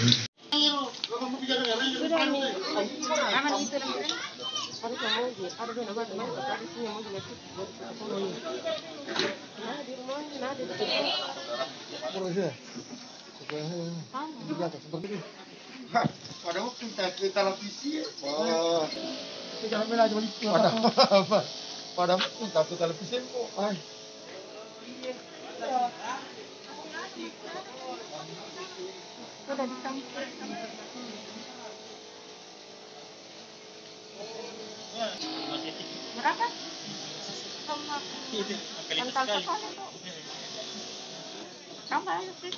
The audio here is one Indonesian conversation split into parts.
Pada waktu kita televisi, jangan bela pada waktu televisi kok, Sudah ditangkap. Berapa? Sama kental sekali tuh. Tambah aja sih.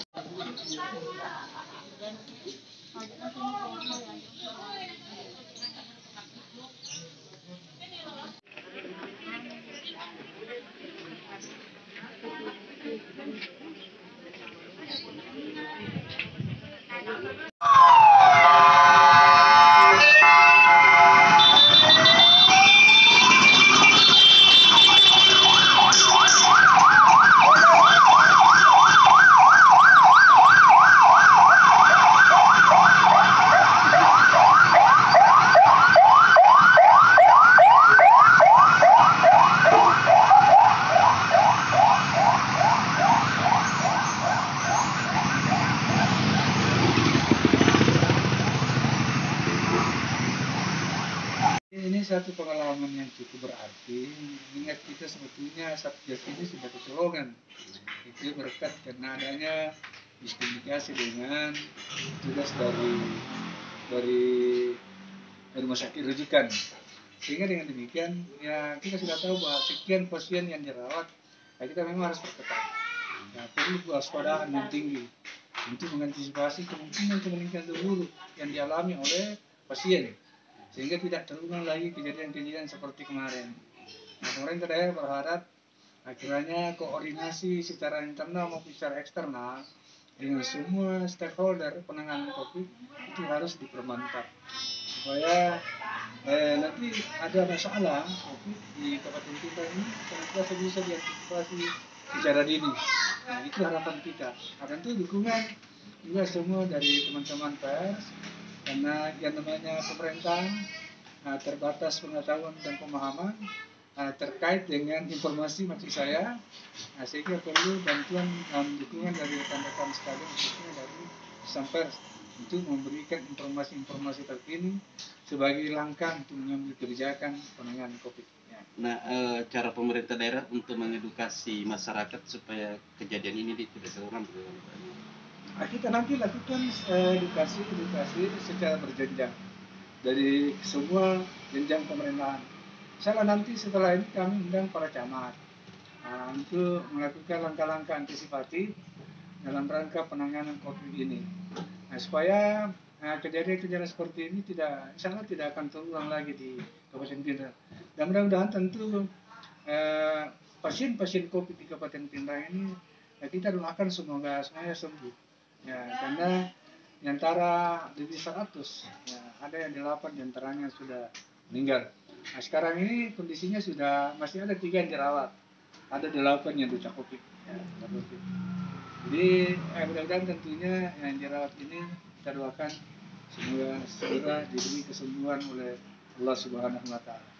Ini satu pengalaman yang cukup berarti. Ingat kita sebetulnya Satgas ini sudah kecolongan. Itu berkat karena adanya miskomunikasi dengan tugas dari rumah sakit rujukan. Sehingga dengan demikian ya kita sudah tahu bahwa sekian pasien yang dirawat, ya kita memang harus perketat. Ya, perlu kewaspadaan yang tinggi untuk mengantisipasi kemungkinan terburuk yang dialami oleh pasien, sehingga tidak terulang lagi kejadian-kejadian seperti kemarin. Nah, pemerintah daerah berharap akhirnya koordinasi secara internal maupun secara eksternal dengan semua stakeholder penanganan COVID itu harus dipermantap supaya nanti ada masalah COVID di Kabupaten Pindrang ini senantiasa bisa diantisipasi secara dini. Nah, itu harapan kita. Nah, tentu dukungan juga semua dari teman-teman pers, karena yang namanya pemerintah terbatas pengetahuan dan pemahaman terkait dengan informasi maksud saya, sehingga perlu bantuan dan dukungan dari rekan-rekan sekalian, khususnya dari pers untuk memberikan informasi-informasi terkini sebagai langkah untuk mengambil kebijakan penanganan COVID. Nah, cara pemerintah daerah untuk mengedukasi masyarakat supaya kejadian ini tidak terulang. Kita nanti lakukan edukasi secara berjenjang dari semua jenjang pemerintahan. Misalnya nanti setelah ini kami undang para camat untuk melakukan langkah-langkah antisipatif dalam rangka penanganan COVID ini. Nah, supaya kejadian-kejadian seperti ini sangat tidak akan terulang lagi di Kabupaten Pindrang. Dan mudah-mudahan tentu pasien-pasien COVID di Kabupaten Pindrang ini kita doakan semoga semuanya sembuh. Ya, karena di antara lebih 100, ya, ada yang 8 diantaranya sudah meninggal. Nah, sekarang ini kondisinya masih ada 3 yang dirawat, ada 8 yang sudah COVID. Ya, jadi mudah-mudahan tentunya yang dirawat ini kita doakan semoga segera diberi kesembuhan oleh Allah Subhanahu Wa Taala.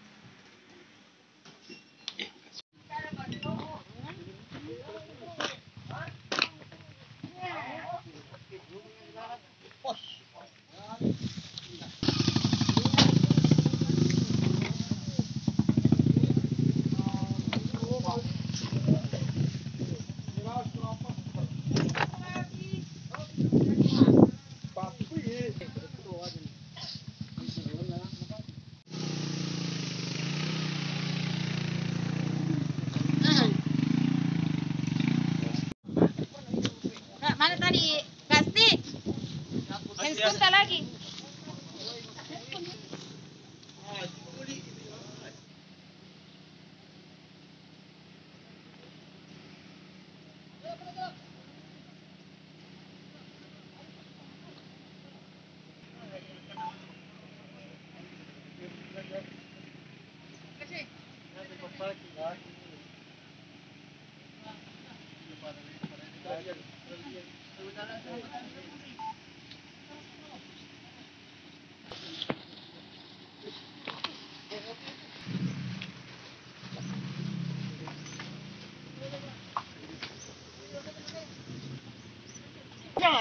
Mana tadi? Gasti? Handphone tak lagi?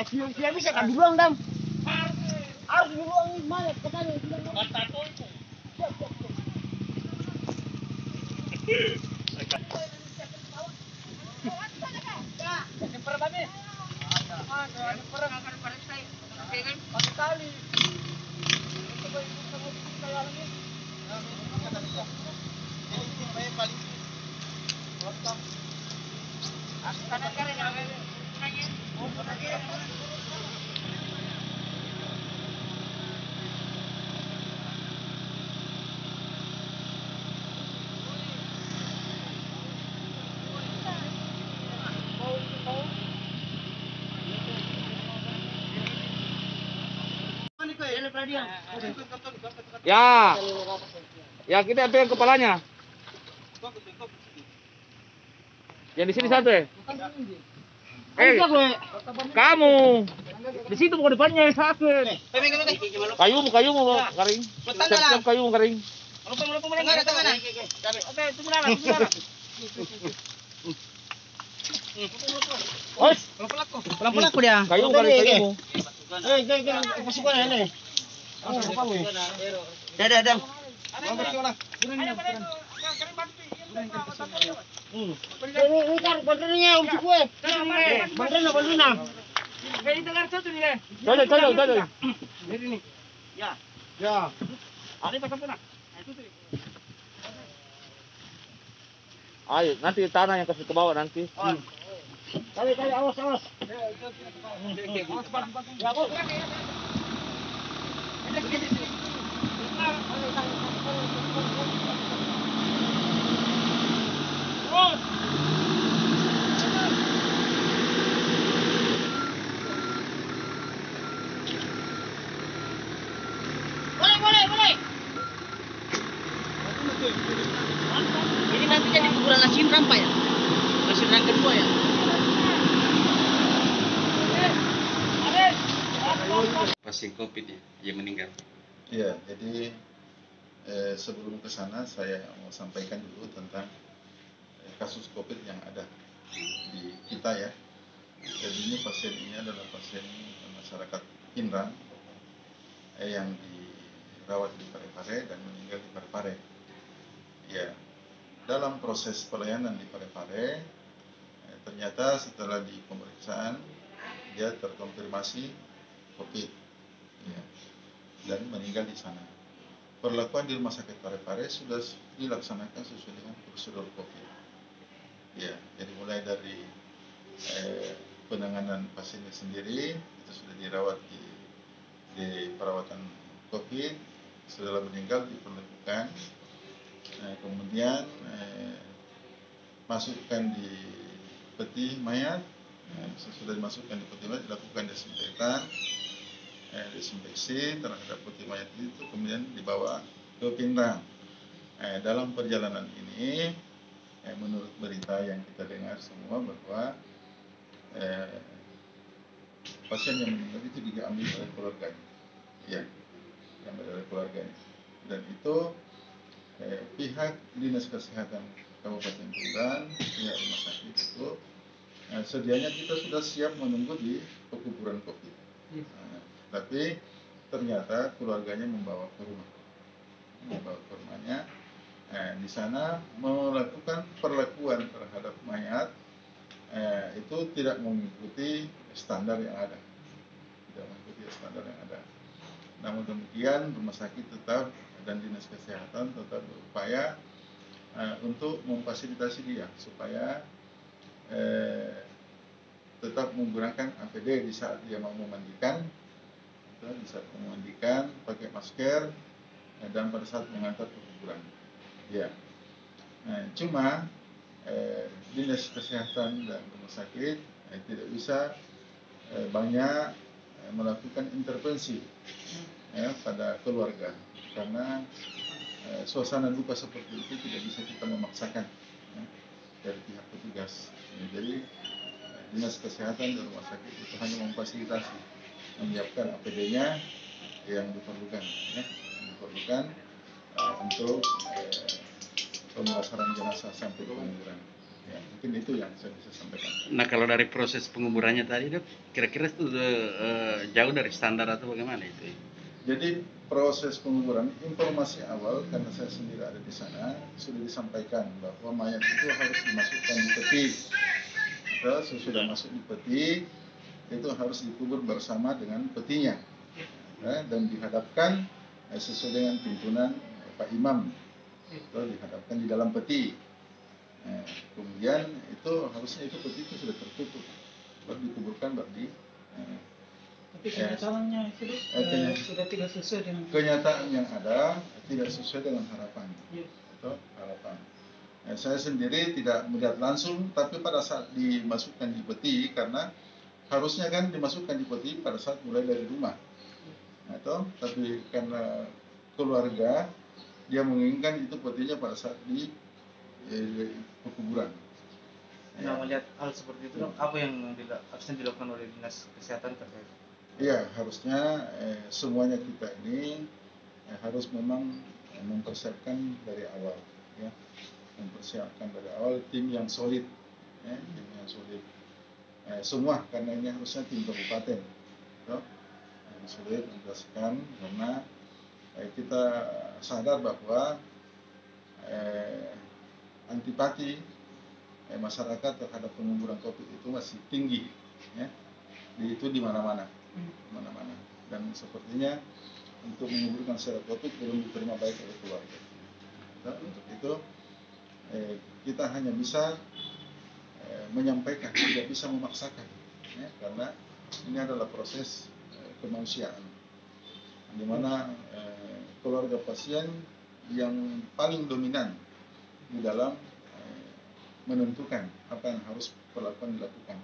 Tidak bisa kan dibuang dam. Harus dibuang ini mana? Katanya Ya. Ya kita pegang kepalanya. Yang di sini satu ya. Kamu. Di situ bukan depannya sakit. Kayu kering. Siap kayu kering. pelan-pelan aku dia. Kayu kering. Masukkan ini. Dah. Ini kan bandernya Om Cikue. Bandernya. Jodoh. Ya. Ayo, nanti tanah yang kasih ke bawah nanti. Kali awas. Boleh. Ini nanti jadi kuburan Lasin Rampa ya? Lasin Rampa kedua ya? pasien COVID ya, yang meninggal. Iya, jadi sebelum ke sana saya mau sampaikan dulu tentang kasus COVID yang ada di kita ya. Jadi ini pasien ini adalah pasien masyarakat Pinrang yang dirawat di Parepare dan meninggal di Parepare. Ya, dalam proses pelayanan di Parepare, ternyata setelah di pemeriksaan dia terkonfirmasi COVID, ya, dan meninggal di sana. Perlakuan di rumah sakit Parepare sudah dilaksanakan sesuai dengan prosedur COVID. Ya, jadi mulai dari penanganan pasiennya sendiri itu sudah dirawat di perawatan COVID, setelah meninggal diperlakukan, kemudian masukkan di peti mayat, sesudah dimasukkan di peti mayat dilakukan desinfeksi terhadap peti mayat itu, kemudian dibawa ke Pinrang. Dalam perjalanan ini, menurut berita yang kita dengar semua bahwa pasien yang meninggal itu diambil oleh keluarganya, ya, diambil oleh keluarganya, dan itu pihak dinas kesehatan Kabupaten Pinrang, pihak rumah sakit itu sedianya kita sudah siap menunggu di pekuburan COVID. Tapi ternyata keluarganya membawa ke rumahnya. Di sana melakukan perlakuan terhadap mayat itu tidak mengikuti standar yang ada, Namun demikian rumah sakit tetap dan dinas kesehatan tetap berupaya untuk memfasilitasi dia supaya tetap menggunakan APD di saat dia mau memandikan, pakai masker, dan pada saat mengantar ke kuburan. Ya, cuma dinas kesehatan dan rumah sakit tidak bisa banyak melakukan intervensi pada keluarga, karena suasana duka seperti itu tidak bisa kita memaksakan dari pihak petugas. Jadi dinas kesehatan dan rumah sakit itu hanya memfasilitasi, menyiapkan APD-nya yang diperlukan, untuk pemulasaran jenazah sampai ke kuburan. Ya, mungkin itu yang saya bisa sampaikan. Nah, kalau dari proses penguburannya tadi, Dok, kira-kira itu jauh dari standar atau bagaimana itu? Jadi proses penguburan, informasi awal karena saya sendiri ada di sana sudah disampaikan bahwa mayat itu harus dimasukkan di peti. Sesudah masuk di peti itu harus dikubur bersama dengan petinya, dan dihadapkan sesuai dengan tuntunan Pak Imam. Itu dihadapkan di dalam peti. Kemudian itu harusnya itu peti itu sudah tertutup, baru dikuburkan, baru di. Tapi kenyataannya itu sudah tidak sesuai dengan Kenyataan yang ada tidak sesuai dengan harapan. Iya. Atau harapan. Saya sendiri tidak melihat langsung, tapi pada saat dimasukkan di peti, karena harusnya kan dimasukkan di peti pada saat mulai dari rumah. Tapi karena keluarga dia menginginkan itu petinya pada saat di pekuburan. Nah, melihat hal seperti itu, apa yang harusnya dilakukan oleh dinas kesehatan terkait? Iya, harusnya semuanya kita ini harus memang mempersiapkan dari awal, ya, mempersiapkan dari awal tim yang solid, ya, tim yang solid. Semua, karena ini harusnya tim kabupaten, yang solid menjelaskan, karena kita sadar bahwa antipati masyarakat terhadap penguburan COVID itu masih tinggi, ya, itu di mana-mana, dan sepertinya untuk menguburkan secara COVID belum diterima baik oleh keluarga. Dan untuk itu kita hanya bisa menyampaikan, tidak bisa memaksakan, ya, karena ini adalah proses kemanusiaan, di mana keluarga pasien yang paling dominan di dalam menentukan apa yang harus dilakukan.